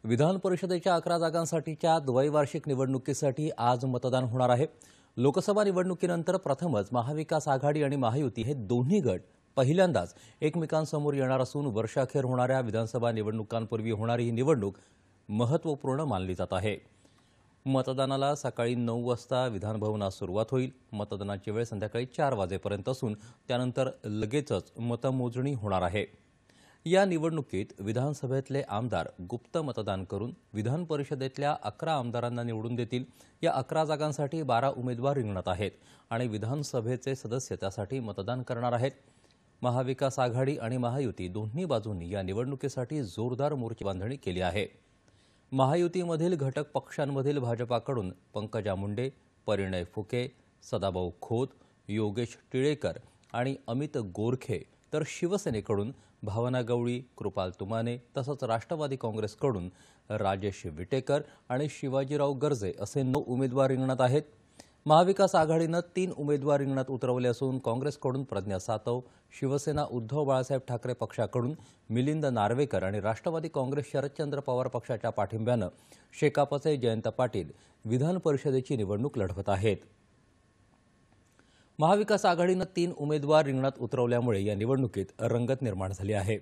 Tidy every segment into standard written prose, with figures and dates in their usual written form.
विधान परिषदेच्या 11 जागांसाठीच्या द्वैवार्षिक निवडणुकीसाठी आज मतदान होणार आहे। लोकसभा निवडणुकीनंतर प्रथमच महाविकास आघाडी आणि महायुती हे दोन्ही गट पहिल्यांदाच एकमेकांसमोर येणार असून वर्षाखेर होणाऱ्या विधानसभा निवडणुकांपूर्वी होणारी ही निवडणूक महत्त्वपूर्ण मानली जात आहे। मतदानाला सकाळी 9 वाजता विधान भवनात सुरुवात होईल। मतदानाची वेळ संध्याकाळी 4 वाजेपर्यंत असून त्यानंतर लगेचच मतमोजणी होणार आहे। या निवडणुकीत विधानसभेतले आमदार गुप्त मतदान करून विधान परिषदेतल्या 11 आमदारांना निवडून देतील। या 11 जागांसाठी 12 उमेदवार रिंगणात आहेत आणि विधानसभेचे सदस्य त्यासाठी मतदान करणार आहेत। महाविकास आघाडी आणि महायुती दोन्ही बाजूंनी या निवडणुकीसाठी जोरदार मोर्चेबांधणी केली आहे। महायुतीमधील घटक पक्षांमधील भाजपाकडून पंकजा मुंडे, परिणय फुके, सदाभाऊ खोत, योगेश टिळेकर आणि अमित गोरखे तर शिवसेनेकडून भावना गवळी, कृपाल तुमाने तसंच राष्ट्रवादी काँग्रेसकडून राजेश विटेकर आणि शिवाजीराव गर्जे असे 9 उमेदवार रिंगणात आहेत। महाविकास आघाडीनं 3 उमेदवार रिंगणात उतरवले असून काँग्रेसकडून प्रज्ञा सातव, शिवसेना उद्धव बाळासाहेब ठाकरे पक्षाकडून मिलिंद नार्वेकर आणि राष्ट्रवादी काँग्रेस शरदचंद्र पवार पक्षाच्या पाठिंब्यानं शेकापचे जयंत पाटील विधान परिषदेची निवडणूक लढवत आहेत। महाविकास आघाडीनं 3 उमेदवार रिंगणात उतरवल्यामुळे या निवडणुकीत रंगत निर्माण झाली आहे।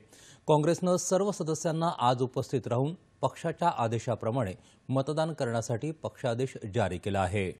काँग्रेसनं सर्व सदस्यांना आज उपस्थित राहून पक्षाच्या आदेशाप्रमाणे मतदान करण्यासाठी पक्षादेश जारी केला आहे।